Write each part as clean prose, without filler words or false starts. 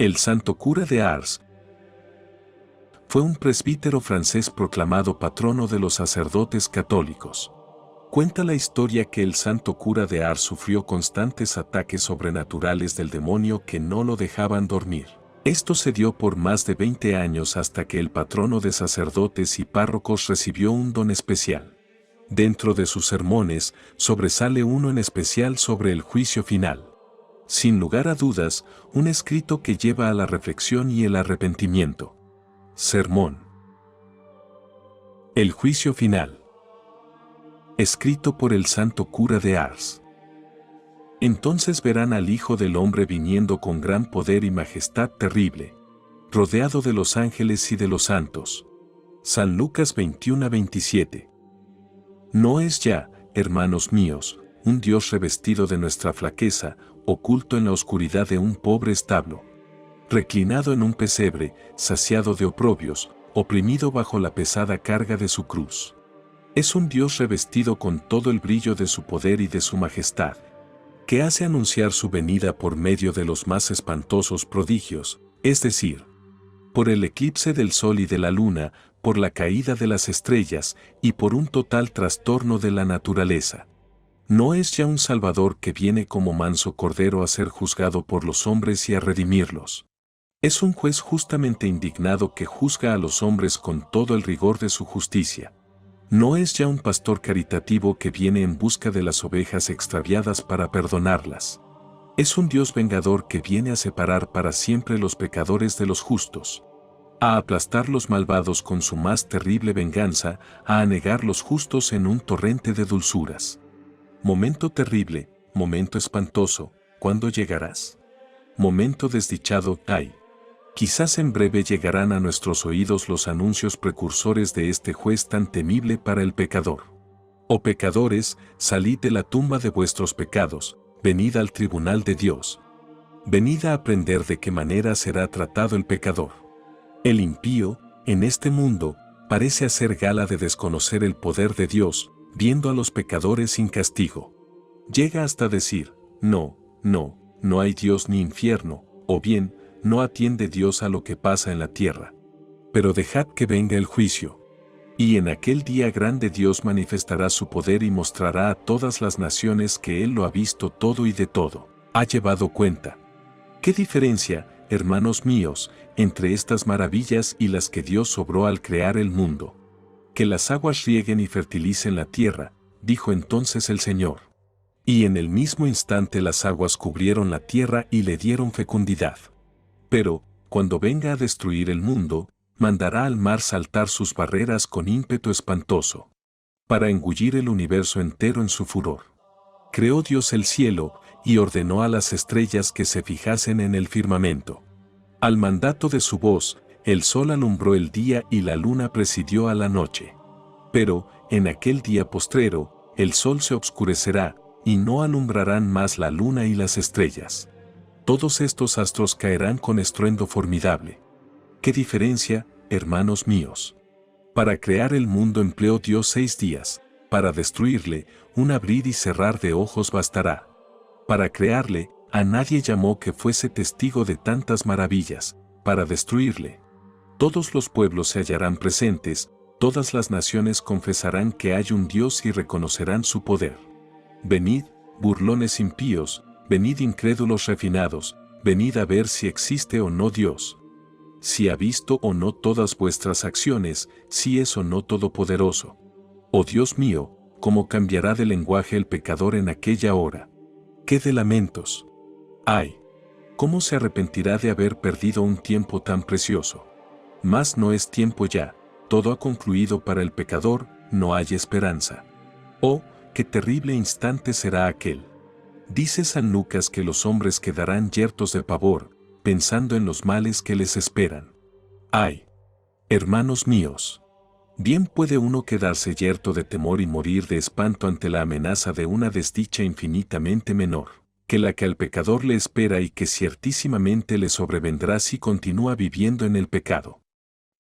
El santo cura de Ars fue un presbítero francés proclamado patrono de los sacerdotes católicos. Cuenta la historia que el santo cura de Ars sufrió constantes ataques sobrenaturales del demonio que no lo dejaban dormir. Esto se dio por más de 20 años hasta que el patrono de sacerdotes y párrocos recibió un don especial. Dentro de sus sermones sobresale uno en especial sobre el juicio final. Sin lugar a dudas, un escrito que lleva a la reflexión y el arrepentimiento. Sermón. El juicio final. Escrito por el santo cura de Ars. Entonces verán al Hijo del Hombre viniendo con gran poder y majestad terrible, rodeado de los ángeles y de los santos. San Lucas 21:27. No es ya, hermanos míos, un Dios revestido de nuestra flaqueza, oculto en la oscuridad de un pobre establo, reclinado en un pesebre, saciado de oprobios, oprimido bajo la pesada carga de su cruz. Es un Dios revestido con todo el brillo de su poder y de su majestad, que hace anunciar su venida por medio de los más espantosos prodigios, es decir, por el eclipse del sol y de la luna, por la caída de las estrellas y por un total trastorno de la naturaleza. No es ya un Salvador que viene como manso cordero a ser juzgado por los hombres y a redimirlos. Es un juez justamente indignado que juzga a los hombres con todo el rigor de su justicia. No es ya un pastor caritativo que viene en busca de las ovejas extraviadas para perdonarlas. Es un Dios vengador que viene a separar para siempre los pecadores de los justos, a aplastar los malvados con su más terrible venganza, a anegar los justos en un torrente de dulzuras. Momento terrible, momento espantoso, ¿cuándo llegarás? Momento desdichado, ay. Quizás en breve llegarán a nuestros oídos los anuncios precursores de este juez tan temible para el pecador. Oh pecadores, salid de la tumba de vuestros pecados, venid al tribunal de Dios. Venid a aprender de qué manera será tratado el pecador. El impío, en este mundo, parece hacer gala de desconocer el poder de Dios, viendo a los pecadores sin castigo. Llega hasta decir, no hay Dios ni infierno, o bien, no atiende Dios a lo que pasa en la tierra. Pero dejad que venga el juicio. Y en aquel día grande Dios manifestará su poder y mostrará a todas las naciones que Él lo ha visto todo y de todo ha llevado cuenta. ¿Qué diferencia, hermanos míos, entre estas maravillas y las que Dios obró al crear el mundo? Que las aguas rieguen y fertilicen la tierra, dijo entonces el Señor. Y en el mismo instante las aguas cubrieron la tierra y le dieron fecundidad. Pero, cuando venga a destruir el mundo, mandará al mar saltar sus barreras con ímpetu espantoso, para engullir el universo entero en su furor. Creó Dios el cielo, y ordenó a las estrellas que se fijasen en el firmamento. Al mandato de su voz, el sol alumbró el día y la luna presidió a la noche. Pero, en aquel día postrero, el sol se obscurecerá, y no alumbrarán más la luna y las estrellas. Todos estos astros caerán con estruendo formidable. ¿Qué diferencia, hermanos míos? Para crear el mundo empleó Dios 6 días, para destruirle, un abrir y cerrar de ojos bastará. Para crearle, a nadie llamó que fuese testigo de tantas maravillas, para destruirle. Todos los pueblos se hallarán presentes, todas las naciones confesarán que hay un Dios y reconocerán su poder. Venid, burlones impíos, venid incrédulos refinados, venid a ver si existe o no Dios. Si ha visto o no todas vuestras acciones, si es o no todopoderoso. Oh Dios mío, cómo cambiará de lenguaje el pecador en aquella hora. ¡Qué de lamentos! ¡Ay! ¿Cómo se arrepentirá de haber perdido un tiempo tan precioso? Mas no es tiempo ya, todo ha concluido para el pecador, no hay esperanza. ¡Oh, qué terrible instante será aquel! Dice San Lucas que los hombres quedarán yertos de pavor, pensando en los males que les esperan. ¡Ay! Hermanos míos, bien puede uno quedarse yerto de temor y morir de espanto ante la amenaza de una desdicha infinitamente menor que la que al pecador le espera y que ciertísimamente le sobrevendrá si continúa viviendo en el pecado.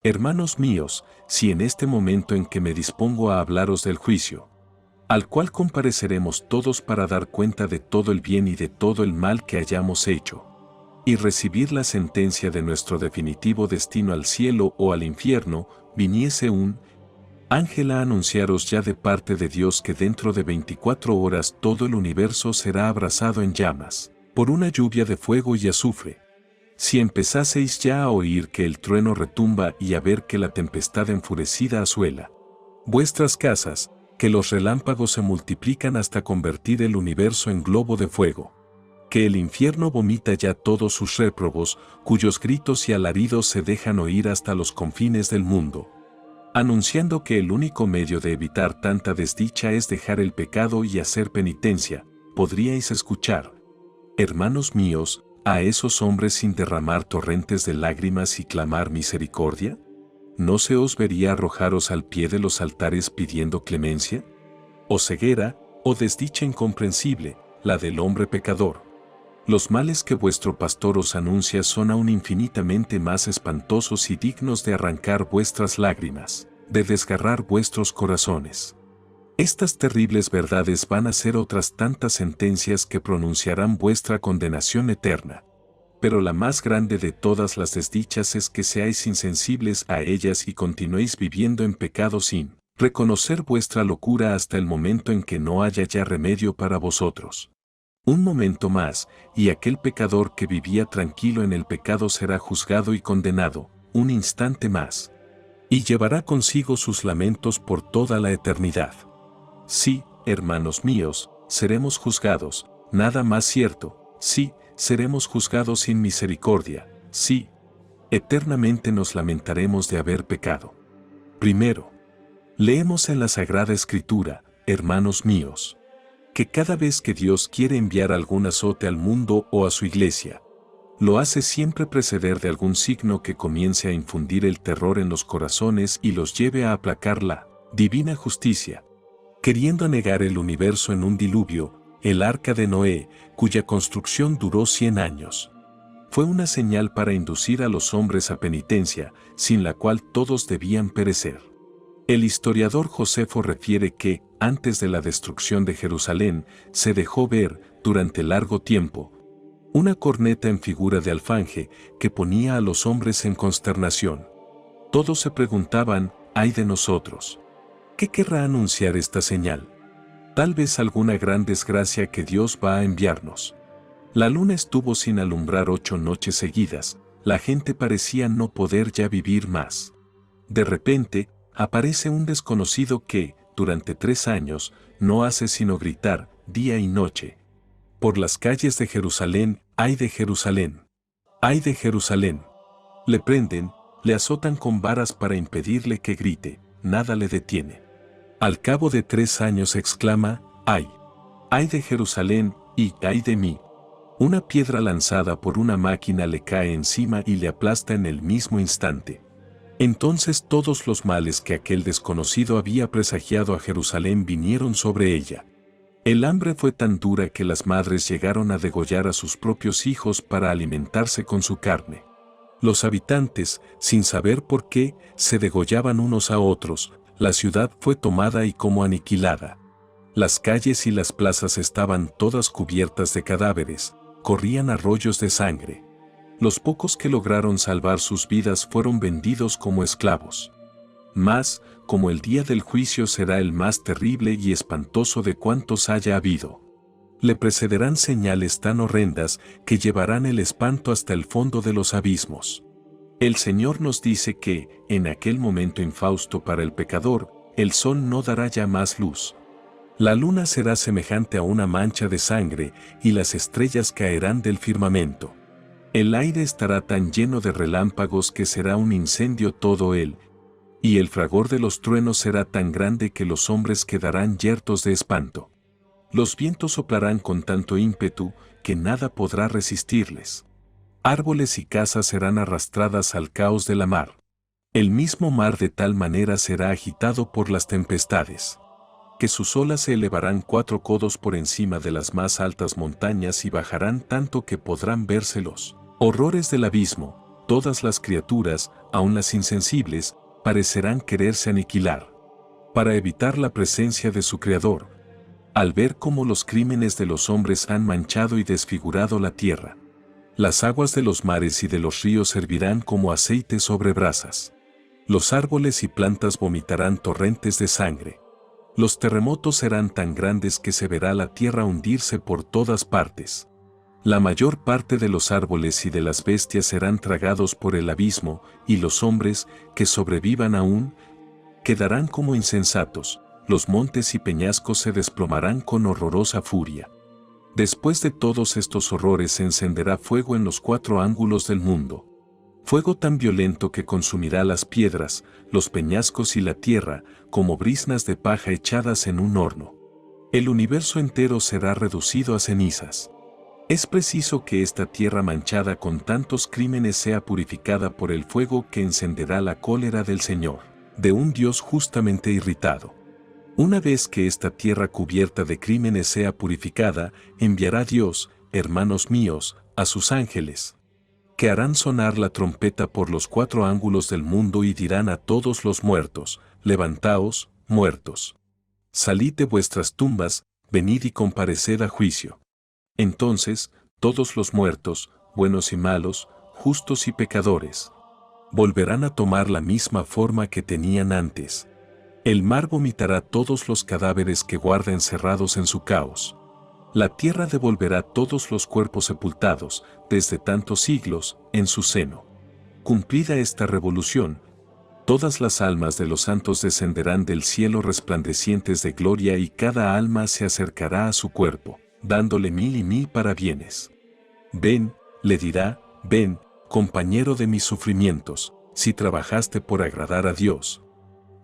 Hermanos míos, si en este momento en que me dispongo a hablaros del juicio, al cual compareceremos todos para dar cuenta de todo el bien y de todo el mal que hayamos hecho, y recibir la sentencia de nuestro definitivo destino al cielo o al infierno, viniese un ángel a anunciaros ya de parte de Dios que dentro de 24 horas todo el universo será abrasado en llamas, por una lluvia de fuego y azufre. Si empezaseis ya a oír que el trueno retumba y a ver que la tempestad enfurecida asuela vuestras casas, que los relámpagos se multiplican hasta convertir el universo en globo de fuego, que el infierno vomita ya todos sus réprobos, cuyos gritos y alaridos se dejan oír hasta los confines del mundo, anunciando que el único medio de evitar tanta desdicha es dejar el pecado y hacer penitencia, podríais escuchar, hermanos míos, a esos hombres sin derramar torrentes de lágrimas y clamar misericordia? ¿No se os vería arrojaros al pie de los altares pidiendo clemencia? ¿O ceguera, o desdicha incomprensible, la del hombre pecador? Los males que vuestro pastor os anuncia son aún infinitamente más espantosos y dignos de arrancar vuestras lágrimas, de desgarrar vuestros corazones. Estas terribles verdades van a ser otras tantas sentencias que pronunciarán vuestra condenación eterna. Pero la más grande de todas las desdichas es que seáis insensibles a ellas y continuéis viviendo en pecado sin reconocer vuestra locura hasta el momento en que no haya ya remedio para vosotros. Un momento más, y aquel pecador que vivía tranquilo en el pecado será juzgado y condenado, un instante más. Y llevará consigo sus lamentos por toda la eternidad. Sí, hermanos míos, seremos juzgados, nada más cierto, sí, seremos juzgados sin misericordia, sí, eternamente nos lamentaremos de haber pecado. Primero, leemos en la Sagrada Escritura, hermanos míos, que cada vez que Dios quiere enviar algún azote al mundo o a su iglesia, lo hace siempre preceder de algún signo que comience a infundir el terror en los corazones y los lleve a aplacar la divina justicia, queriendo anegar el universo en un diluvio, el arca de Noé, cuya construcción duró 100 años. Fue una señal para inducir a los hombres a penitencia, sin la cual todos debían perecer. El historiador Josefo refiere que, antes de la destrucción de Jerusalén, se dejó ver, durante largo tiempo, una corneta en figura de alfanje que ponía a los hombres en consternación. Todos se preguntaban, ¿ay de nosotros? ¿Qué querrá anunciar esta señal? Tal vez alguna gran desgracia que Dios va a enviarnos. La luna estuvo sin alumbrar 8 noches seguidas, la gente parecía no poder ya vivir más. De repente, aparece un desconocido que, durante 3 años, no hace sino gritar, día y noche. Por las calles de Jerusalén, ¡ay de Jerusalén! ¡Ay de Jerusalén! Le prenden, le azotan con varas para impedirle que grite, nada le detiene. Al cabo de 3 años exclama, ¡ay! ¡Ay de Jerusalén, y ay de mí! Una piedra lanzada por una máquina le cae encima y le aplasta en el mismo instante. Entonces todos los males que aquel desconocido había presagiado a Jerusalén vinieron sobre ella. El hambre fue tan dura que las madres llegaron a degollar a sus propios hijos para alimentarse con su carne. Los habitantes, sin saber por qué, se degollaban unos a otros. La ciudad fue tomada y como aniquilada. Las calles y las plazas estaban todas cubiertas de cadáveres, corrían arroyos de sangre. Los pocos que lograron salvar sus vidas fueron vendidos como esclavos. Mas, como el día del juicio será el más terrible y espantoso de cuantos haya habido, le precederán señales tan horrendas que llevarán el espanto hasta el fondo de los abismos. El Señor nos dice que, en aquel momento infausto para el pecador, el sol no dará ya más luz. La luna será semejante a una mancha de sangre y las estrellas caerán del firmamento. El aire estará tan lleno de relámpagos que será un incendio todo él, y el fragor de los truenos será tan grande que los hombres quedarán yertos de espanto. Los vientos soplarán con tanto ímpetu que nada podrá resistirles. Árboles y casas serán arrastradas al caos de la mar. El mismo mar de tal manera será agitado por las tempestades, que sus olas se elevarán 4 codos por encima de las más altas montañas y bajarán tanto que podrán verse los horrores del abismo. Todas las criaturas, aun las insensibles, parecerán quererse aniquilar, para evitar la presencia de su Creador, al ver cómo los crímenes de los hombres han manchado y desfigurado la tierra. Las aguas de los mares y de los ríos servirán como aceite sobre brasas. Los árboles y plantas vomitarán torrentes de sangre. Los terremotos serán tan grandes que se verá la tierra hundirse por todas partes. La mayor parte de los árboles y de las bestias serán tragados por el abismo, y los hombres, que sobrevivan aún, quedarán como insensatos. Los montes y peñascos se desplomarán con horrorosa furia. Después de todos estos horrores se encenderá fuego en los 4 ángulos del mundo. Fuego tan violento que consumirá las piedras, los peñascos y la tierra, como briznas de paja echadas en un horno. El universo entero será reducido a cenizas. Es preciso que esta tierra manchada con tantos crímenes sea purificada por el fuego que encenderá la cólera del Señor, de un Dios justamente irritado. Una vez que esta tierra cubierta de crímenes sea purificada, enviará Dios, hermanos míos, a sus ángeles, que harán sonar la trompeta por los 4 ángulos del mundo y dirán a todos los muertos: levantaos, muertos. Salid de vuestras tumbas, venid y compareced a juicio. Entonces, todos los muertos, buenos y malos, justos y pecadores, volverán a tomar la misma forma que tenían antes. El mar vomitará todos los cadáveres que guarda encerrados en su caos. La tierra devolverá todos los cuerpos sepultados, desde tantos siglos, en su seno. Cumplida esta revolución, todas las almas de los santos descenderán del cielo resplandecientes de gloria y cada alma se acercará a su cuerpo, dándole 1000 y 1000 parabienes. Ven, le dirá, ven, compañero de mis sufrimientos, si trabajaste por agradar a Dios.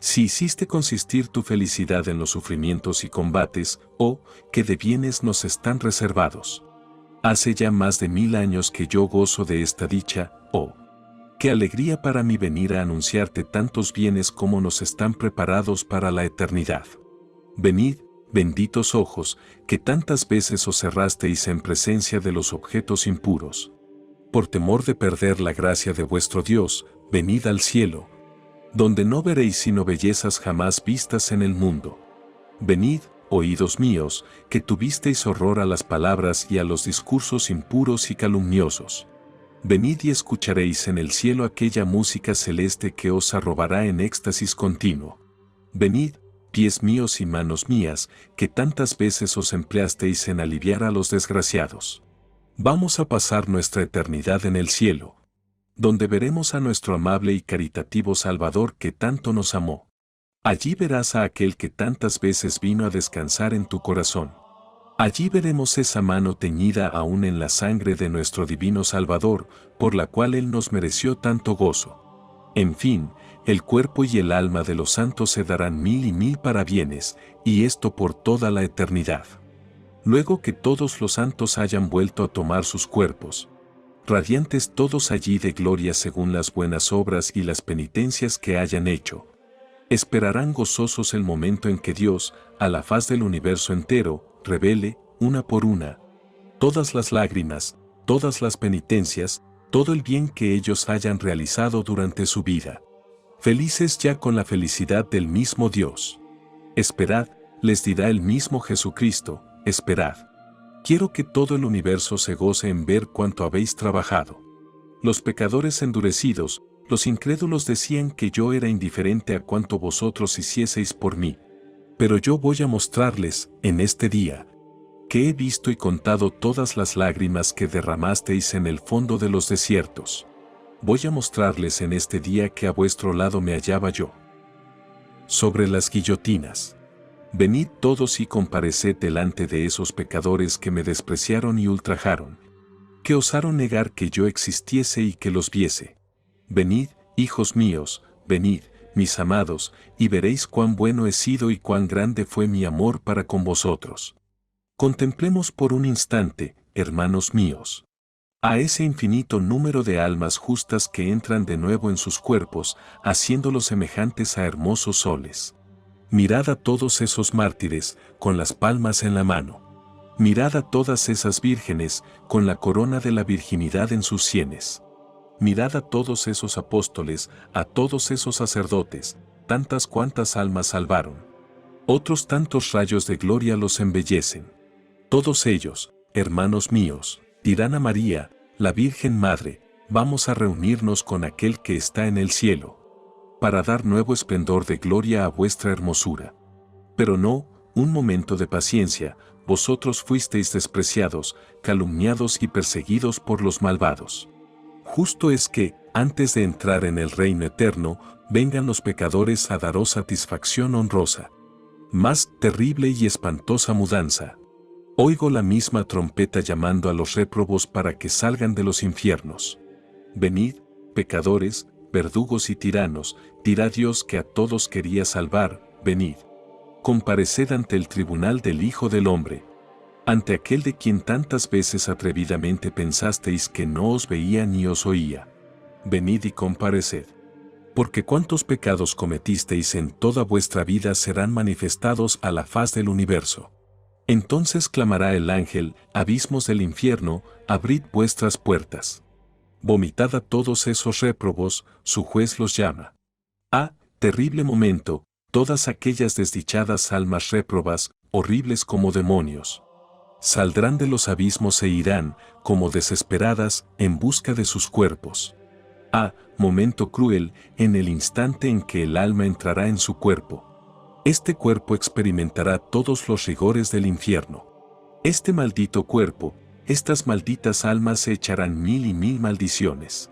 Si hiciste consistir tu felicidad en los sufrimientos y combates, que de bienes nos están reservados. Hace ya más de 1000 años que yo gozo de esta dicha, qué alegría para mí venir a anunciarte tantos bienes como nos están preparados para la eternidad. Venid, benditos ojos, que tantas veces os cerrasteis en presencia de los objetos impuros. Por temor de perder la gracia de vuestro Dios, venid al cielo, donde no veréis sino bellezas jamás vistas en el mundo. Venid, oídos míos, que tuvisteis horror a las palabras y a los discursos impuros y calumniosos. Venid y escucharéis en el cielo aquella música celeste que os arrobará en éxtasis continuo. Venid, pies míos y manos mías, que tantas veces os empleasteis en aliviar a los desgraciados. Vamos a pasar nuestra eternidad en el cielo, donde veremos a nuestro amable y caritativo Salvador que tanto nos amó. Allí verás a aquel que tantas veces vino a descansar en tu corazón. Allí veremos esa mano teñida aún en la sangre de nuestro divino Salvador, por la cual Él nos mereció tanto gozo. En fin, el cuerpo y el alma de los santos se darán 1000 y 1000 parabienes, y esto por toda la eternidad. Luego que todos los santos hayan vuelto a tomar sus cuerpos, radiantes todos allí de gloria según las buenas obras y las penitencias que hayan hecho, esperarán gozosos el momento en que Dios, a la faz del universo entero, revele, una por una, todas las lágrimas, todas las penitencias, todo el bien que ellos hayan realizado durante su vida. Felices ya con la felicidad del mismo Dios. Esperad, les dirá el mismo Jesucristo, esperad. Quiero que todo el universo se goce en ver cuánto habéis trabajado. Los pecadores endurecidos, los incrédulos decían que yo era indiferente a cuanto vosotros hicieseis por mí. Pero yo voy a mostrarles, en este día, que he visto y contado todas las lágrimas que derramasteis en el fondo de los desiertos. Voy a mostrarles en este día que a vuestro lado me hallaba yo. Sobre las guillotinas. Venid todos y compareced delante de esos pecadores que me despreciaron y ultrajaron, que osaron negar que yo existiese y que los viese. Venid, hijos míos, venid, mis amados, y veréis cuán bueno he sido y cuán grande fue mi amor para con vosotros. Contemplemos por un instante, hermanos míos, a ese infinito número de almas justas que entran de nuevo en sus cuerpos, haciéndolos semejantes a hermosos soles. Mirad a todos esos mártires, con las palmas en la mano. Mirad a todas esas vírgenes, con la corona de la virginidad en sus sienes. Mirad a todos esos apóstoles, a todos esos sacerdotes, tantas cuantas almas salvaron. Otros tantos rayos de gloria los embellecen. Todos ellos, hermanos míos, dirán a María, la Virgen Madre, vamos a reunirnos con aquel que está en el cielo, para dar nuevo esplendor de gloria a vuestra hermosura. Pero no, un momento de paciencia, vosotros fuisteis despreciados, calumniados y perseguidos por los malvados. Justo es que, antes de entrar en el reino eterno, vengan los pecadores a daros satisfacción honrosa. Más terrible y espantosa mudanza. Oigo la misma trompeta llamando a los réprobos para que salgan de los infiernos. Venid, pecadores, verdugos y tiranos, dirá Dios que a todos quería salvar, venid. Compareced ante el tribunal del Hijo del Hombre. Ante aquel de quien tantas veces atrevidamente pensasteis que no os veía ni os oía. Venid y compareced. Porque cuántos pecados cometisteis en toda vuestra vida serán manifestados a la faz del universo. Entonces clamará el ángel, abismos del infierno, abrid vuestras puertas. Vomitad a todos esos réprobos, su juez los llama. Ah, terrible momento, todas aquellas desdichadas almas réprobas, horribles como demonios. Saldrán de los abismos e irán, como desesperadas, en busca de sus cuerpos. Ah, momento cruel, en el instante en que el alma entrará en su cuerpo. Este cuerpo experimentará todos los rigores del infierno. Este maldito cuerpo, estas malditas almas se echarán mil y mil maldiciones.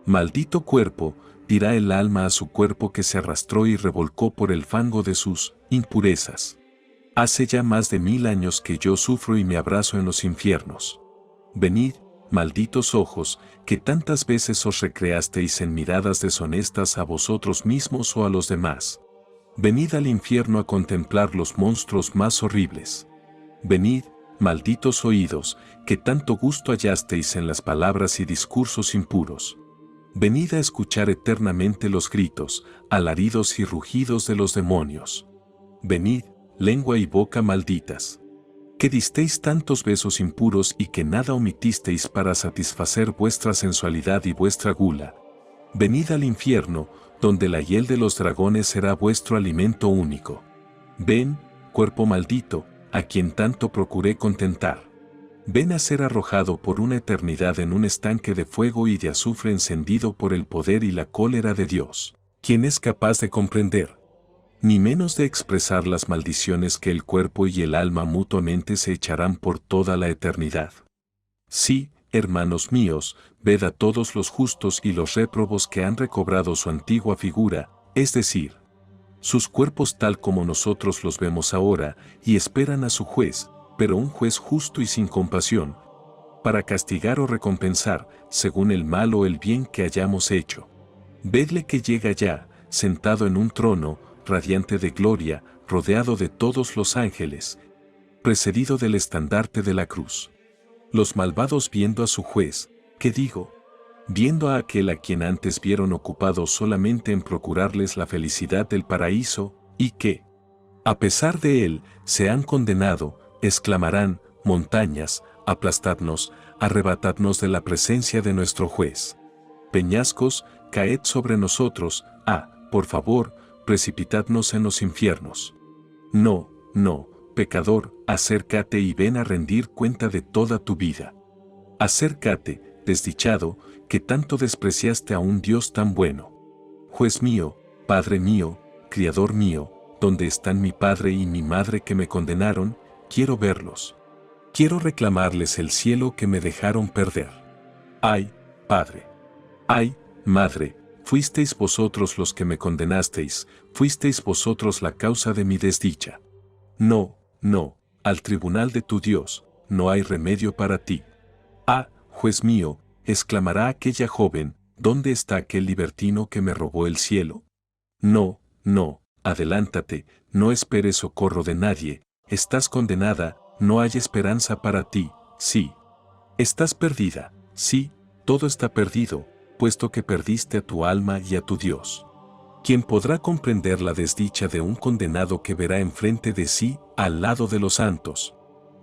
Maldito cuerpo, dirá el alma a su cuerpo que se arrastró y revolcó por el fango de sus impurezas. Hace ya más de 1000 años que yo sufro y me abrazo en los infiernos. Venid, malditos ojos, que tantas veces os recreasteis en miradas deshonestas a vosotros mismos o a los demás. Venid al infierno a contemplar los monstruos más horribles. Venid, malditos oídos, que tanto gusto hallasteis en las palabras y discursos impuros. Venid a escuchar eternamente los gritos, alaridos y rugidos de los demonios. Venid, lengua y boca malditas, que disteis tantos besos impuros y que nada omitisteis para satisfacer vuestra sensualidad y vuestra gula. Venid al infierno, donde la hiel de los dragones será vuestro alimento único. Ven, cuerpo maldito, a quien tanto procuré contentar. Ven a ser arrojado por una eternidad en un estanque de fuego y de azufre encendido por el poder y la cólera de Dios, quien es capaz de comprender, ni menos de expresar las maldiciones que el cuerpo y el alma mutuamente se echarán por toda la eternidad. Sí, hermanos míos, ved a todos los justos y los réprobos que han recobrado su antigua figura, es decir, sus cuerpos tal como nosotros los vemos ahora, y esperan a su juez, pero un juez justo y sin compasión, para castigar o recompensar, según el mal o el bien que hayamos hecho. Vedle que llega ya, sentado en un trono, radiante de gloria, rodeado de todos los ángeles, precedido del estandarte de la cruz. Los malvados viendo a su juez, ¿qué digo? Viendo a aquel a quien antes vieron ocupado solamente en procurarles la felicidad del paraíso, y que, a pesar de él, se han condenado, exclamarán, montañas, aplastadnos, arrebatadnos de la presencia de nuestro juez. Peñascos, caed sobre nosotros, por favor, precipitadnos en los infiernos. No, no, pecador, acércate y ven a rendir cuenta de toda tu vida. Acércate, desdichado, que tanto despreciaste a un Dios tan bueno. Juez mío, Padre mío, Criador mío, ¿dónde están mi padre y mi madre que me condenaron? Quiero verlos. Quiero reclamarles el cielo que me dejaron perder. ¡Ay, Padre! ¡Ay, Madre! Fuisteis vosotros los que me condenasteis, fuisteis vosotros la causa de mi desdicha. No, no, al tribunal de tu Dios, no hay remedio para ti. ¡Ah, juez mío!, exclamará aquella joven, ¿dónde está aquel libertino que me robó el cielo? No, no, adelántate, no esperes socorro de nadie, estás condenada, no hay esperanza para ti, sí. Estás perdida, sí, todo está perdido, puesto que perdiste a tu alma y a tu Dios. ¿Quién podrá comprender la desdicha de un condenado que verá enfrente de sí, al lado de los santos,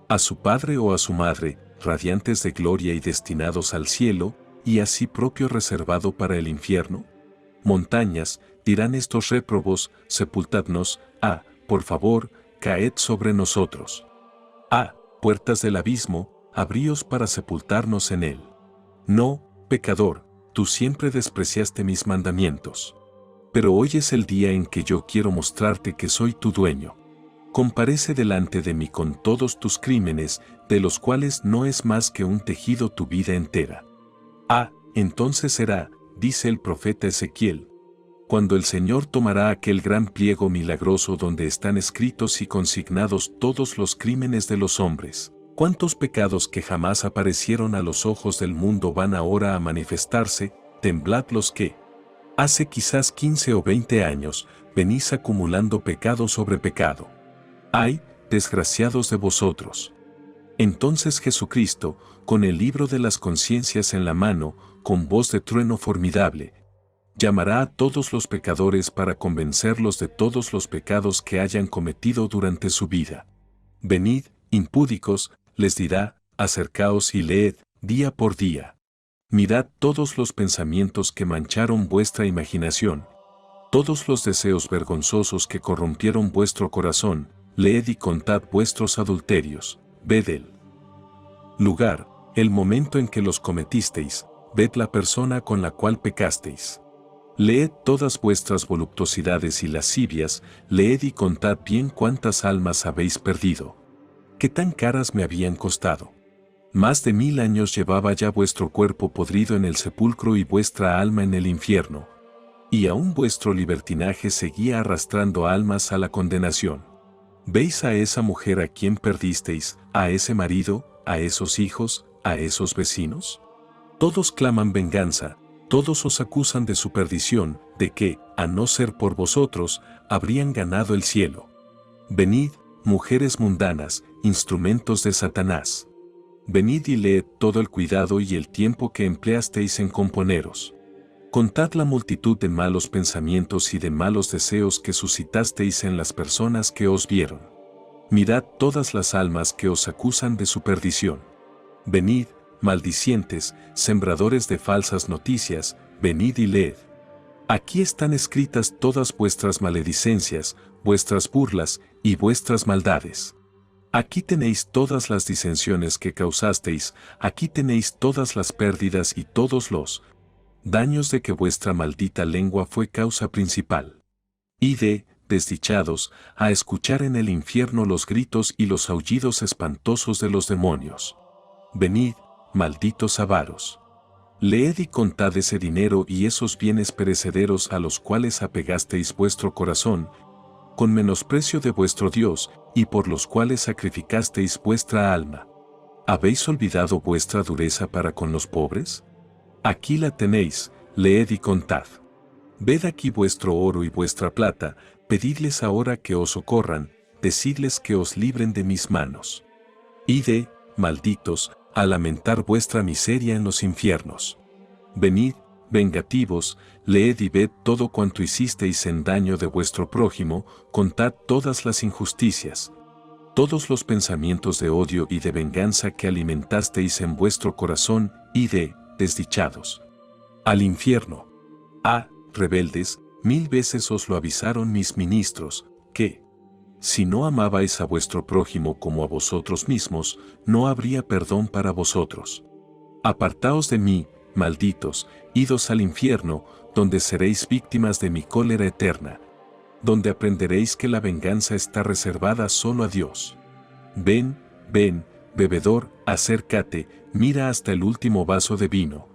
a su padre o a su madre, radiantes de gloria y destinados al cielo, y a sí propio reservado para el infierno? Montañas, dirán estos réprobos, sepultadnos, por favor, caed sobre nosotros. Puertas del abismo, abríos para sepultarnos en él. No, pecador, tú siempre despreciaste mis mandamientos. Pero hoy es el día en que yo quiero mostrarte que soy tu dueño. Comparece delante de mí con todos tus crímenes, de los cuales no es más que un tejido tu vida entera. Entonces será, dice el profeta Ezequiel, cuando el Señor tomará aquel gran pliego milagroso donde están escritos y consignados todos los crímenes de los hombres. ¿Cuántos pecados que jamás aparecieron a los ojos del mundo van ahora a manifestarse? Temblad los que, hace quizás 15 o 20 años, venís acumulando pecado sobre pecado. ¡Ay, desgraciados de vosotros! Entonces Jesucristo, con el libro de las conciencias en la mano, con voz de trueno formidable, llamará a todos los pecadores para convencerlos de todos los pecados que hayan cometido durante su vida. Venid, impúdicos, les dirá, acercaos y leed, día por día. Mirad todos los pensamientos que mancharon vuestra imaginación, todos los deseos vergonzosos que corrompieron vuestro corazón, leed y contad vuestros adulterios, ved el lugar, el momento en que los cometisteis, ved la persona con la cual pecasteis. Leed todas vuestras voluptuosidades y lascivias, leed y contad bien cuántas almas habéis perdido. ¿Qué tan caras me habían costado? Más de 1000 años llevaba ya vuestro cuerpo podrido en el sepulcro y vuestra alma en el infierno. Y aún vuestro libertinaje seguía arrastrando almas a la condenación. ¿Veis a esa mujer a quien perdisteis, a ese marido, a esos hijos, a esos vecinos? Todos claman venganza, todos os acusan de su perdición, de que, a no ser por vosotros, habrían ganado el cielo. Venid, mujeres mundanas, instrumentos de Satanás. Venid y leed todo el cuidado y el tiempo que empleasteis en componeros. Contad la multitud de malos pensamientos y de malos deseos que suscitasteis en las personas que os vieron. Mirad todas las almas que os acusan de su perdición. Venid, maldicientes, sembradores de falsas noticias, venid y leed. Aquí están escritas todas vuestras maledicencias, vuestras burlas y vuestras maldades. Aquí tenéis todas las disensiones que causasteis, aquí tenéis todas las pérdidas y todos los daños de que vuestra maldita lengua fue causa principal. Id, desdichados, a escuchar en el infierno los gritos y los aullidos espantosos de los demonios. Venid, malditos avaros. Leed y contad ese dinero y esos bienes perecederos a los cuales apegasteis vuestro corazón, con menosprecio de vuestro Dios, y por los cuales sacrificasteis vuestra alma. ¿Habéis olvidado vuestra dureza para con los pobres? Aquí la tenéis, leed y contad. Ved aquí vuestro oro y vuestra plata, pedidles ahora que os socorran, decidles que os libren de mis manos. Id, malditos, a lamentar vuestra miseria en los infiernos. Venid, vengativos, leed y ved todo cuanto hicisteis en daño de vuestro prójimo, contad todas las injusticias, todos los pensamientos de odio y de venganza que alimentasteis en vuestro corazón, id, desdichados, al infierno. Rebeldes, 1000 veces os lo avisaron mis ministros, que, si no amabais a vuestro prójimo como a vosotros mismos, no habría perdón para vosotros. Apartaos de mí, malditos, idos al infierno, donde seréis víctimas de mi cólera eterna, donde aprenderéis que la venganza está reservada solo a Dios. Ven, ven, bebedor, acércate, mira hasta el último vaso de vino,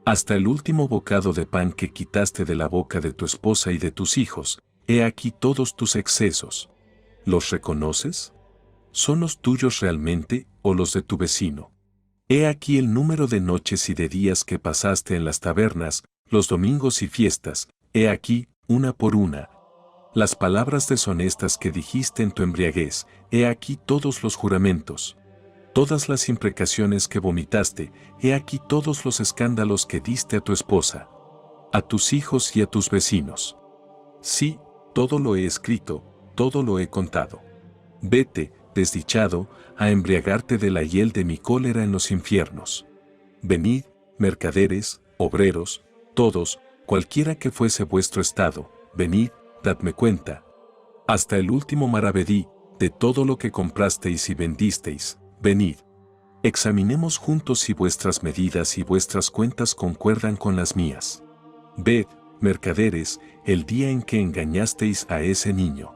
hasta el último bocado de pan que quitaste de la boca de tu esposa y de tus hijos, he aquí todos tus excesos. ¿Los reconoces? ¿Son los tuyos realmente o los de tu vecino? He aquí el número de noches y de días que pasaste en las tabernas, los domingos y fiestas, he aquí, una por una. Las palabras deshonestas que dijiste en tu embriaguez, he aquí todos los juramentos. Todas las imprecaciones que vomitaste, he aquí todos los escándalos que diste a tu esposa, a tus hijos y a tus vecinos. Sí, todo lo he escrito, todo lo he contado. Vete, desdichado, a embriagarte de la hiel de mi cólera en los infiernos. Venid, mercaderes, obreros, todos, cualquiera que fuese vuestro estado, venid, dadme cuenta. Hasta el último maravedí, de todo lo que comprasteis y vendisteis, venid. Examinemos juntos si vuestras medidas y vuestras cuentas concuerdan con las mías. Ved, mercaderes, el día en que engañasteis a ese niño.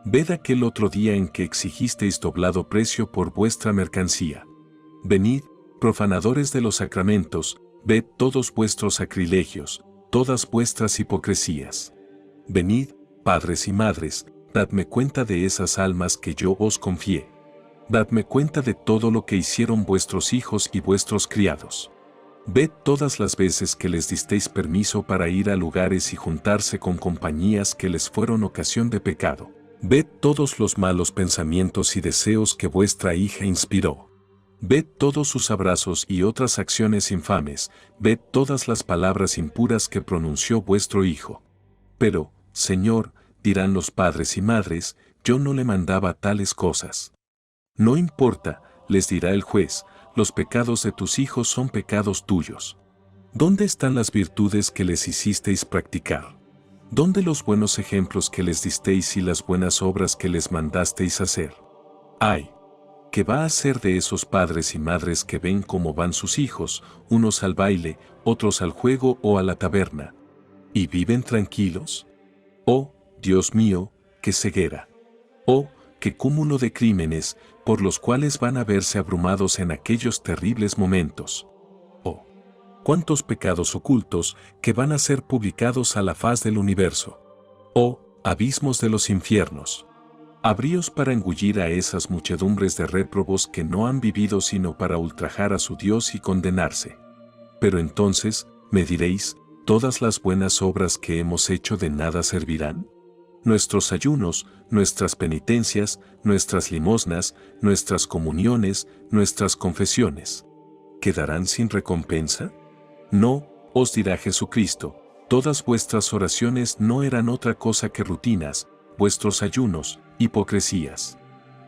Ved aquel otro día en que exigisteis doblado precio por vuestra mercancía. Venid, profanadores de los sacramentos, ved todos vuestros sacrilegios, todas vuestras hipocresías. Venid, padres y madres, dadme cuenta de esas almas que yo os confié. Dadme cuenta de todo lo que hicieron vuestros hijos y vuestros criados. Ved todas las veces que les disteis permiso para ir a lugares y juntarse con compañías que les fueron ocasión de pecado. Ved todos los malos pensamientos y deseos que vuestra hija inspiró. Ved todos sus abrazos y otras acciones infames, ved todas las palabras impuras que pronunció vuestro hijo. Pero, Señor, dirán los padres y madres, yo no le mandaba tales cosas. No importa, les dirá el juez, los pecados de tus hijos son pecados tuyos. ¿Dónde están las virtudes que les hicisteis practicar? ¿Dónde los buenos ejemplos que les disteis y las buenas obras que les mandasteis hacer? ¡Ay! ¿Qué va a hacer de esos padres y madres que ven cómo van sus hijos, unos al baile, otros al juego o a la taberna? ¿Y viven tranquilos? ¡Oh, Dios mío, qué ceguera! ¡Oh, qué cúmulo de crímenes, por los cuales van a verse abrumados en aquellos terribles momentos! ¡Oh! ¡Cuántos pecados ocultos que van a ser publicados a la faz del universo! ¡Oh, abismos de los infiernos! Abríos para engullir a esas muchedumbres de réprobos que no han vivido sino para ultrajar a su Dios y condenarse. Pero entonces, me diréis, ¿todas las buenas obras que hemos hecho de nada servirán? Nuestros ayunos, nuestras penitencias, nuestras limosnas, nuestras comuniones, nuestras confesiones, ¿quedarán sin recompensa? No, os dirá Jesucristo, todas vuestras oraciones no eran otra cosa que rutinas, vuestros ayunos, hipocresías.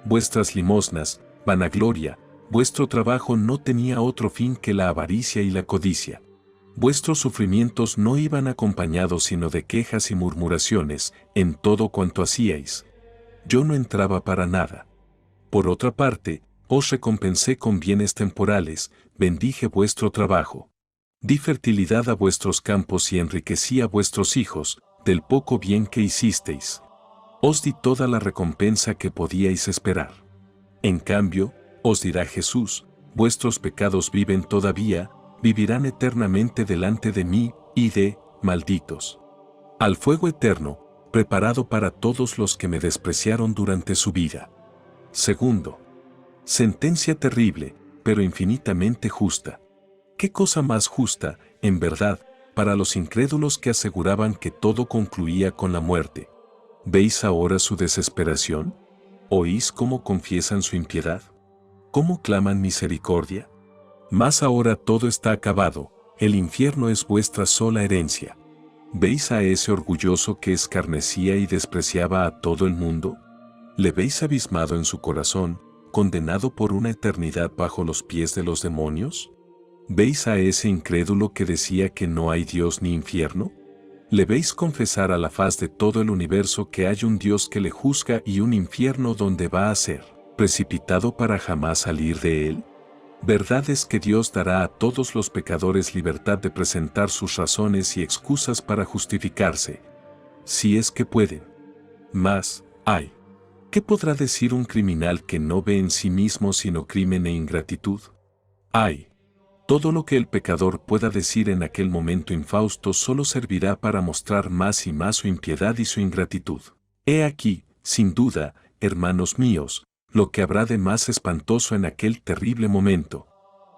Vuestras limosnas, vanagloria, vuestro trabajo no tenía otro fin que la avaricia y la codicia. Vuestros sufrimientos no iban acompañados sino de quejas y murmuraciones en todo cuanto hacíais. Yo no entraba para nada. Por otra parte, os recompensé con bienes temporales, bendije vuestro trabajo. Di fertilidad a vuestros campos y enriquecí a vuestros hijos, del poco bien que hicisteis. Os di toda la recompensa que podíais esperar. En cambio, os dirá Jesús, vuestros pecados viven todavía, vivirán eternamente delante de mí, y malditos, al fuego eterno, preparado para todos los que me despreciaron durante su vida. Segundo, sentencia terrible, pero infinitamente justa. ¿Qué cosa más justa, en verdad, para los incrédulos que aseguraban que todo concluía con la muerte? ¿Veis ahora su desesperación? ¿Oís cómo confiesan su impiedad? ¿Cómo claman misericordia? Mas ahora todo está acabado, el infierno es vuestra sola herencia. ¿Veis a ese orgulloso que escarnecía y despreciaba a todo el mundo? ¿Le veis abismado en su corazón, condenado por una eternidad bajo los pies de los demonios? ¿Veis a ese incrédulo que decía que no hay Dios ni infierno? ¿Le veis confesar a la faz de todo el universo que hay un Dios que le juzga y un infierno donde va a ser precipitado para jamás salir de él? Verdad es que Dios dará a todos los pecadores libertad de presentar sus razones y excusas para justificarse, si es que pueden. Mas, ay, ¿qué podrá decir un criminal que no ve en sí mismo sino crimen e ingratitud? Ay, todo lo que el pecador pueda decir en aquel momento infausto solo servirá para mostrar más y más su impiedad y su ingratitud. He aquí, sin duda, hermanos míos, lo que habrá de más espantoso en aquel terrible momento.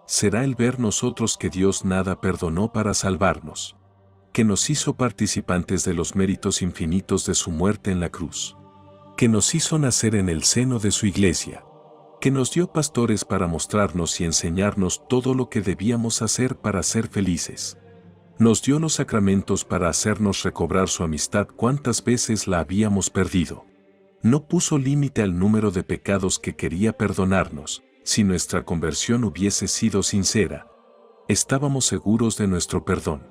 Será el ver nosotros que Dios nada perdonó para salvarnos, que nos hizo participantes de los méritos infinitos de su muerte en la cruz, que nos hizo nacer en el seno de su iglesia, que nos dio pastores para mostrarnos y enseñarnos todo lo que debíamos hacer para ser felices. Nos dio los sacramentos para hacernos recobrar su amistad cuantas veces la habíamos perdido. No puso límite al número de pecados que quería perdonarnos, si nuestra conversión hubiese sido sincera. Estábamos seguros de nuestro perdón.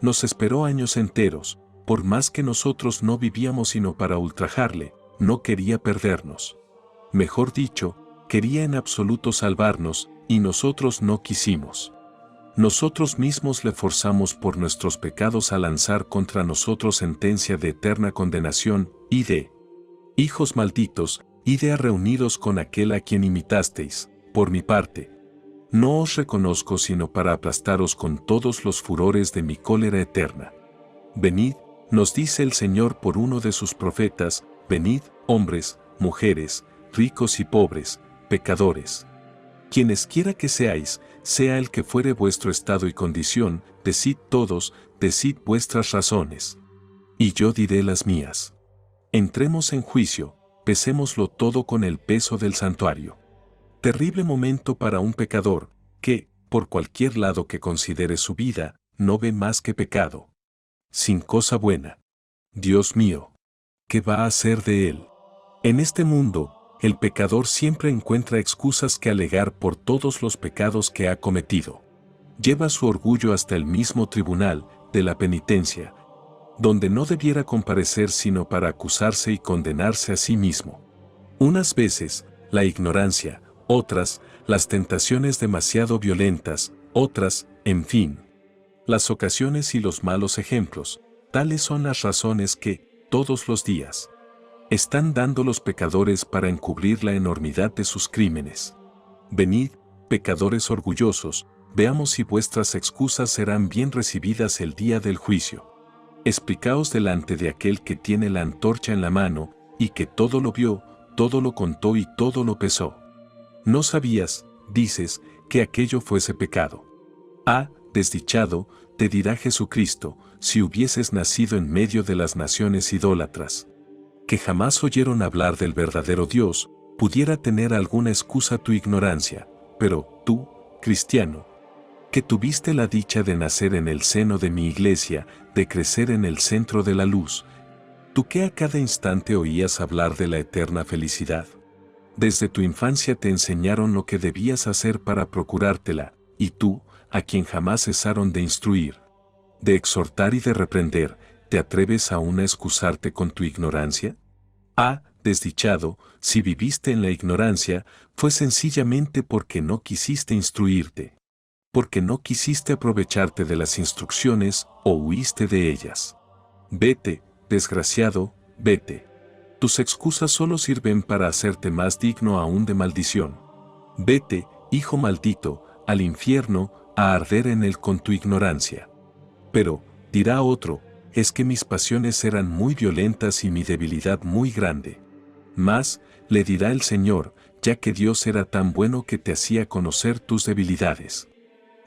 Nos esperó años enteros, por más que nosotros no vivíamos sino para ultrajarle, no quería perdernos. Mejor dicho, quería en absoluto salvarnos, y nosotros no quisimos. Nosotros mismos le forzamos por nuestros pecados a lanzar contra nosotros sentencia de eterna condenación, y de hijos malditos, y de a reuniros con aquel a quien imitasteis. Por mi parte, no os reconozco sino para aplastaros con todos los furores de mi cólera eterna. Venid, nos dice el Señor por uno de sus profetas, venid, hombres, mujeres, ricos y pobres, pecadores. Quienesquiera que seáis, sea el que fuere vuestro estado y condición, decid todos, decid vuestras razones. Y yo diré las mías. Entremos en juicio, pesémoslo todo con el peso del santuario. Terrible momento para un pecador, que, por cualquier lado que considere su vida, no ve más que pecado. Sin cosa buena. Dios mío, ¿qué va a hacer de él? En este mundo, el pecador siempre encuentra excusas que alegar por todos los pecados que ha cometido. Lleva su orgullo hasta el mismo tribunal de la penitencia, donde no debiera comparecer sino para acusarse y condenarse a sí mismo. Unas veces, la ignorancia, otras, las tentaciones demasiado violentas, otras, en fin, las ocasiones y los malos ejemplos, tales son las razones que, todos los días, están dando los pecadores para encubrir la enormidad de sus crímenes. Venid, pecadores orgullosos, veamos si vuestras excusas serán bien recibidas el día del juicio. Explicaos delante de aquel que tiene la antorcha en la mano, y que todo lo vio, todo lo contó y todo lo pesó. ¿No sabías, dices, que aquello fuese pecado? Ah, desdichado, te dirá Jesucristo, si hubieses nacido en medio de las naciones idólatras, que jamás oyeron hablar del verdadero Dios, pudiera tener alguna excusa tu ignorancia, pero tú, cristiano, que tuviste la dicha de nacer en el seno de mi iglesia, de crecer en el centro de la luz, tú que a cada instante oías hablar de la eterna felicidad. Desde tu infancia te enseñaron lo que debías hacer para procurártela, y tú, a quien jamás cesaron de instruir, de exhortar y de reprender, ¿te atreves aún a excusarte con tu ignorancia? Ah, desdichado, si viviste en la ignorancia, fue sencillamente porque no quisiste instruirte, porque no quisiste aprovecharte de las instrucciones o huiste de ellas. Vete, desgraciado, vete. Tus excusas solo sirven para hacerte más digno aún de maldición. Vete, hijo maldito, al infierno, a arder en él con tu ignorancia. Pero, dirá otro, es que mis pasiones eran muy violentas y mi debilidad muy grande. Mas, le dirá el Señor, ya que Dios era tan bueno que te hacía conocer tus debilidades.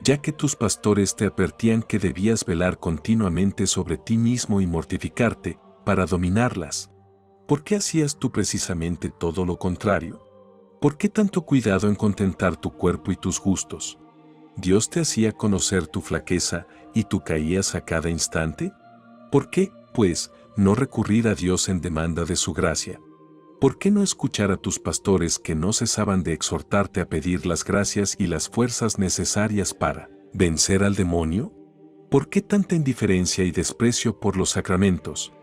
Ya que tus pastores te advertían que debías velar continuamente sobre ti mismo y mortificarte, para dominarlas. ¿Por qué hacías tú precisamente todo lo contrario? ¿Por qué tanto cuidado en contentar tu cuerpo y tus gustos? ¿Dios te hacía conocer tu flaqueza y tú caías a cada instante? ¿Por qué, pues, no recurrir a Dios en demanda de su gracia? ¿Por qué no escuchar a tus pastores que no cesaban de exhortarte a pedir las gracias y las fuerzas necesarias para vencer al demonio? ¿Por qué tanta indiferencia y desprecio por los sacramentos?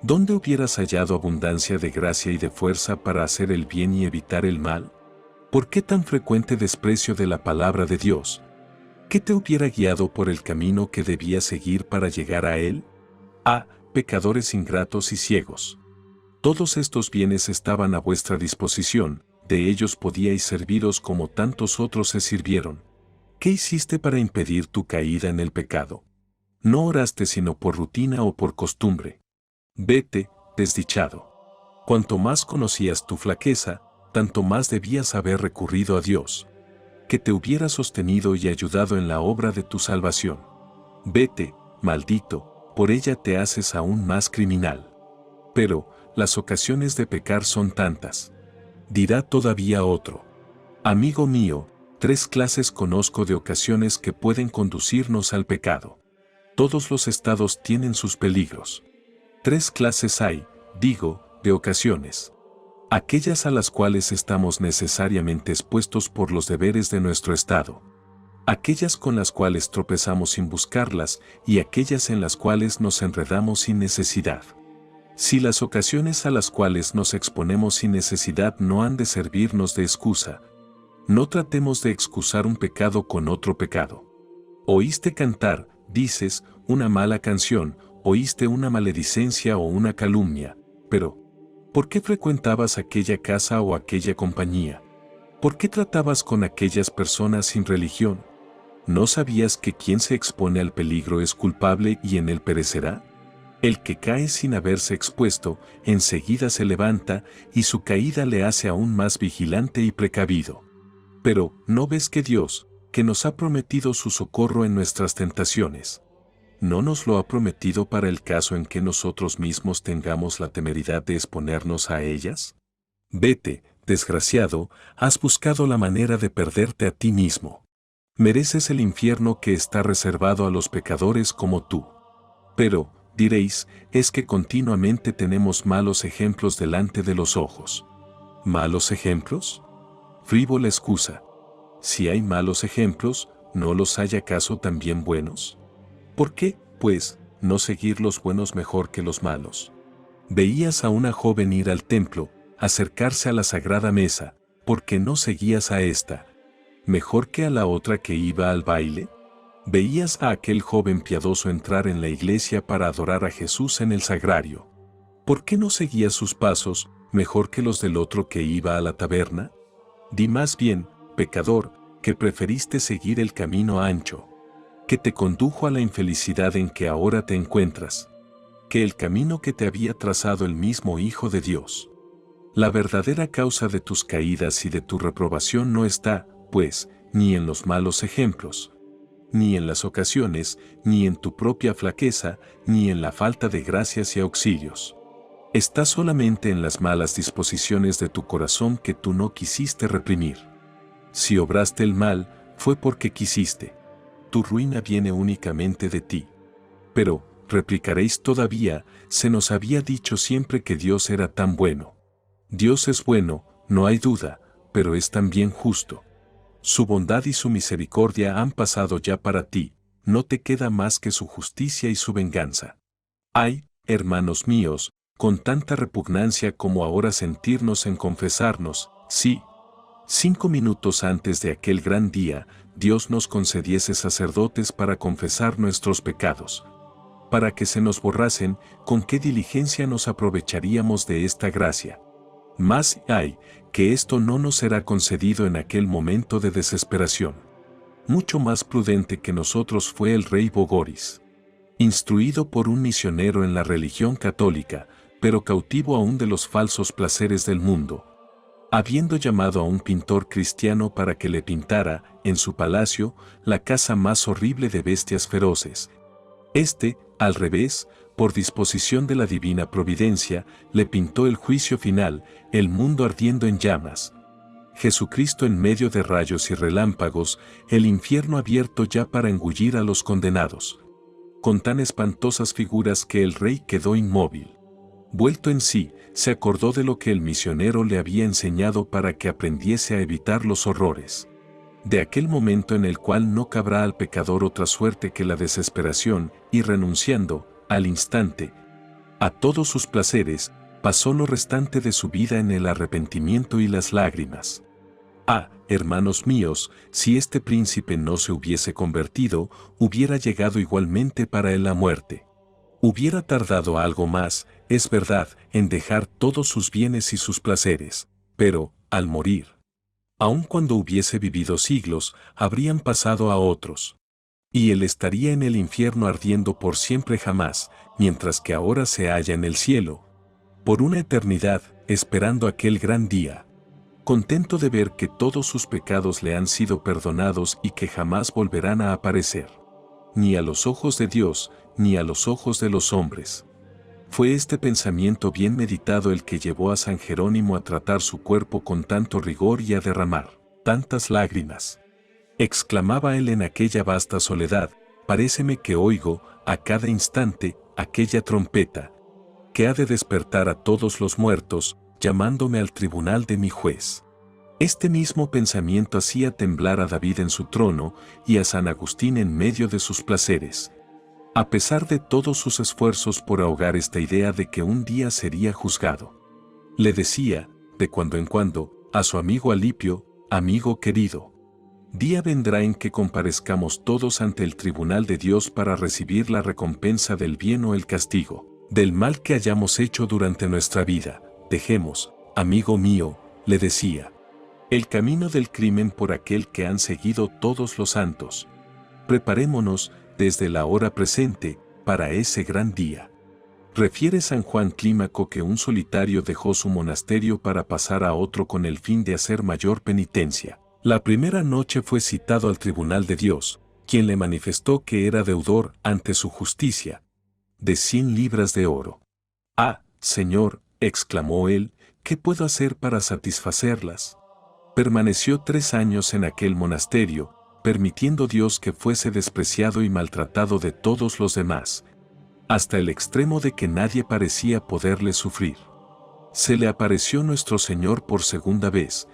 ¿Dónde hubieras hallado abundancia de gracia y de fuerza para hacer el bien y evitar el mal? ¿Por qué tan frecuente desprecio de la palabra de Dios? ¿Qué te hubiera guiado por el camino que debías seguir para llegar a Él? Ah, pecadores ingratos y ciegos. Todos estos bienes estaban a vuestra disposición, de ellos podíais serviros como tantos otros se sirvieron. ¿Qué hiciste para impedir tu caída en el pecado? No oraste sino por rutina o por costumbre. Vete, desdichado. Cuanto más conocías tu flaqueza, tanto más debías haber recurrido a Dios, que te hubiera sostenido y ayudado en la obra de tu salvación. Vete, maldito, por ella te haces aún más criminal. Pero, las ocasiones de pecar son tantas. Dirá todavía otro. Amigo mío, 3 clases conozco de ocasiones que pueden conducirnos al pecado. Todos los estados tienen sus peligros. 3 clases hay, digo, de ocasiones. Aquellas a las cuales estamos necesariamente expuestos por los deberes de nuestro estado. Aquellas con las cuales tropezamos sin buscarlas y aquellas en las cuales nos enredamos sin necesidad. Si las ocasiones a las cuales nos exponemos sin necesidad no han de servirnos de excusa, No tratemos de excusar un pecado con otro pecado. Oíste cantar, dices, una mala canción, oíste una maledicencia o una calumnia, pero ¿por qué frecuentabas aquella casa o aquella compañía? ¿Por qué tratabas con aquellas personas sin religión? ¿No sabías que quien se expone al peligro es culpable y en él perecerá? El que cae sin haberse expuesto, enseguida se levanta y su caída le hace aún más vigilante y precavido. Pero, ¿no ves que Dios, que nos ha prometido su socorro en nuestras tentaciones, no nos lo ha prometido para el caso en que nosotros mismos tengamos la temeridad de exponernos a ellas? Vete, desgraciado, has buscado la manera de perderte a ti mismo. Mereces el infierno que está reservado a los pecadores como tú. Pero, diréis, es que continuamente tenemos malos ejemplos delante de los ojos. ¿Malos ejemplos? Frívola excusa. Si hay malos ejemplos, ¿no los hay acaso también buenos? ¿Por qué, pues, no seguir los buenos mejor que los malos? Veías a una joven ir al templo, acercarse a la sagrada mesa, ¿por qué no seguías a esta mejor que a la otra que iba al baile? Veías a aquel joven piadoso entrar en la iglesia para adorar a Jesús en el sagrario. ¿Por qué no seguías sus pasos, mejor que los del otro que iba a la taberna? Di más bien, pecador, que preferiste seguir el camino ancho, que te condujo a la infelicidad en que ahora te encuentras, que el camino que te había trazado el mismo Hijo de Dios. La verdadera causa de tus caídas y de tu reprobación no está, pues, ni en los malos ejemplos, ni en las ocasiones, ni en tu propia flaqueza, ni en la falta de gracias y auxilios. Está solamente en las malas disposiciones de tu corazón que tú no quisiste reprimir. Si obraste el mal, fue porque quisiste. Tu ruina viene únicamente de ti. Pero, replicaréis todavía, se nos había dicho siempre que Dios era tan bueno. Dios es bueno, no hay duda, pero es también justo. Su bondad y su misericordia han pasado ya para ti, no te queda más que su justicia y su venganza. Ay, hermanos míos, con tanta repugnancia como ahora sentirnos en confesarnos, sí. 5 minutos antes de aquel gran día, Dios nos concediese sacerdotes para confesar nuestros pecados. Para que se nos borrasen, ¿con qué diligencia nos aprovecharíamos de esta gracia? Mas ay, que esto no nos será concedido en aquel momento de desesperación. Mucho más prudente que nosotros fue el rey Bogoris. Instruido por un misionero en la religión católica, pero cautivo aún de los falsos placeres del mundo, habiendo llamado a un pintor cristiano para que le pintara, en su palacio, la casa más horrible de bestias feroces. Este, al revés, por disposición de la divina providencia, le pintó el juicio final, el mundo ardiendo en llamas, Jesucristo en medio de rayos y relámpagos, el infierno abierto ya para engullir a los condenados, con tan espantosas figuras que el rey quedó inmóvil. Vuelto en sí, se acordó de lo que el misionero le había enseñado para que aprendiese a evitar los horrores. De aquel momento en el cual no cabrá al pecador otra suerte que la desesperación, y renunciando, al instante, a todos sus placeres, pasó lo restante de su vida en el arrepentimiento y las lágrimas. Ah, hermanos míos, si este príncipe no se hubiese convertido, hubiera llegado igualmente para él la muerte. Hubiera tardado algo más, es verdad, en dejar todos sus bienes y sus placeres, pero, al morir, aun cuando hubiese vivido siglos, habrían pasado a otros. Y él estaría en el infierno ardiendo por siempre jamás, mientras que ahora se halla en el cielo, por una eternidad, esperando aquel gran día, contento de ver que todos sus pecados le han sido perdonados y que jamás volverán a aparecer, ni a los ojos de Dios, ni a los ojos de los hombres. Fue este pensamiento bien meditado el que llevó a San Jerónimo a tratar su cuerpo con tanto rigor y a derramar tantas lágrimas. Exclamaba él en aquella vasta soledad, paréceme que oigo, a cada instante, aquella trompeta, que ha de despertar a todos los muertos, llamándome al tribunal de mi juez. Este mismo pensamiento hacía temblar a David en su trono y a San Agustín en medio de sus placeres. A pesar de todos sus esfuerzos por ahogar esta idea de que un día sería juzgado, le decía, de cuando en cuando, a su amigo Alipio, amigo querido. Día vendrá en que comparezcamos todos ante el tribunal de Dios para recibir la recompensa del bien o el castigo del mal que hayamos hecho durante nuestra vida. Dejemos, amigo mío, le decía, el camino del crimen por aquel que han seguido todos los santos. Preparémonos, desde la hora presente, para ese gran día. Refiere San Juan Clímaco que un solitario dejó su monasterio para pasar a otro con el fin de hacer mayor penitencia. La primera noche fue citado al tribunal de Dios, quien le manifestó que era deudor ante su justicia de 100 libras de oro. «Ah, Señor», exclamó él, «¿qué puedo hacer para satisfacerlas?». Permaneció 3 años en aquel monasterio, permitiendo Dios que fuese despreciado y maltratado de todos los demás, hasta el extremo de que nadie parecía poderle sufrir. Se le apareció nuestro Señor por segunda vez,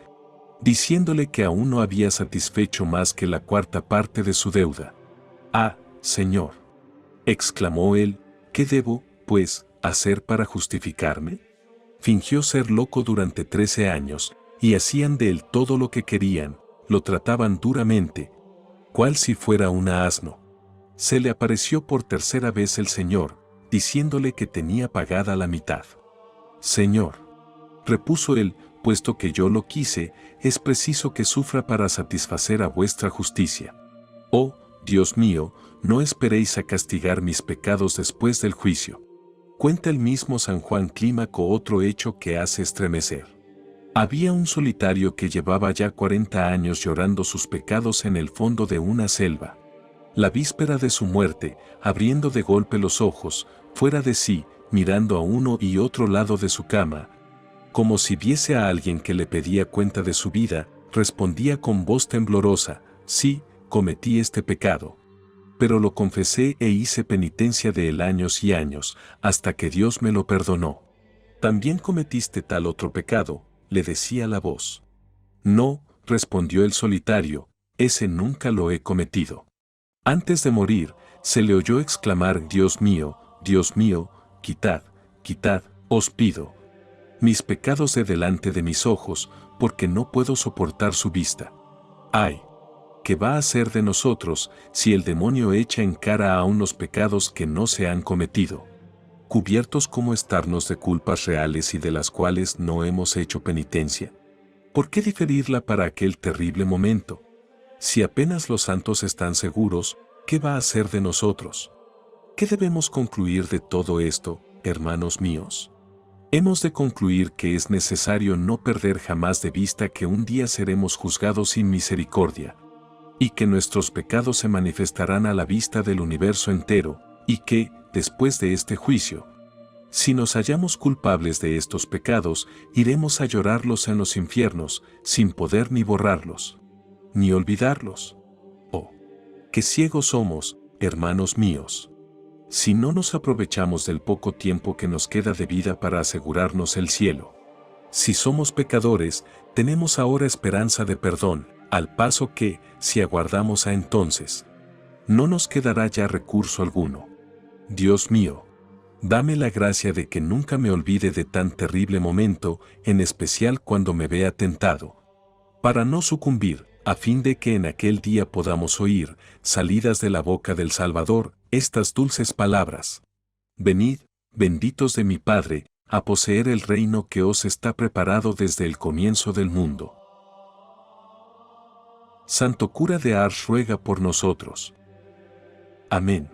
diciéndole que aún no había satisfecho más que la 1/4 parte de su deuda. «Ah, Señor», exclamó él, «¿qué debo, pues, hacer para justificarme?». Fingió ser loco durante 13 años, y hacían de él todo lo que querían, lo trataban duramente, cual si fuera un asno. Se le apareció por tercera vez el Señor, diciéndole que tenía pagada la mitad. «Señor», repuso él, «puesto que yo lo quise, es preciso que sufra para satisfacer a vuestra justicia. Oh, Dios mío, no esperéis a castigar mis pecados después del juicio». Cuenta el mismo San Juan Clímaco otro hecho que hace estremecer. Había un solitario que llevaba ya 40 años llorando sus pecados en el fondo de una selva. La víspera de su muerte, abriendo de golpe los ojos, fuera de sí, mirando a uno y otro lado de su cama, como si viese a alguien que le pedía cuenta de su vida, respondía con voz temblorosa: «Sí, cometí este pecado. Pero lo confesé e hice penitencia de él años y años, hasta que Dios me lo perdonó». «¿También cometiste tal otro pecado?», le decía la voz. «No», respondió el solitario, «ese nunca lo he cometido». Antes de morir, se le oyó exclamar: Dios mío, quitad, quitad, os pido, mis pecados de delante de mis ojos, porque no puedo soportar su vista». ¡Ay! ¿Qué va a hacer de nosotros si el demonio echa en cara aún los pecados que no se han cometido, cubiertos como estarnos de culpas reales y de las cuales no hemos hecho penitencia? ¿Por qué diferirla para aquel terrible momento? Si apenas los santos están seguros, ¿qué va a hacer de nosotros? ¿Qué debemos concluir de todo esto, hermanos míos? Hemos de concluir que es necesario no perder jamás de vista que un día seremos juzgados sin misericordia, y que nuestros pecados se manifestarán a la vista del universo entero, y que, después de este juicio, si nos hallamos culpables de estos pecados, iremos a llorarlos en los infiernos, sin poder ni borrarlos, ni olvidarlos. Oh, qué ciegos somos, hermanos míos, si no nos aprovechamos del poco tiempo que nos queda de vida para asegurarnos el cielo. Si somos pecadores, tenemos ahora esperanza de perdón, al paso que, si aguardamos a entonces, no nos quedará ya recurso alguno. Dios mío, dame la gracia de que nunca me olvide de tan terrible momento, en especial cuando me vea tentado, para no sucumbir, a fin de que en aquel día podamos oír, salidas de la boca del Salvador, estas dulces palabras: «Venid, benditos de mi Padre, a poseer el reino que os está preparado desde el comienzo del mundo». Santo cura de Ars ruega por nosotros. Amén.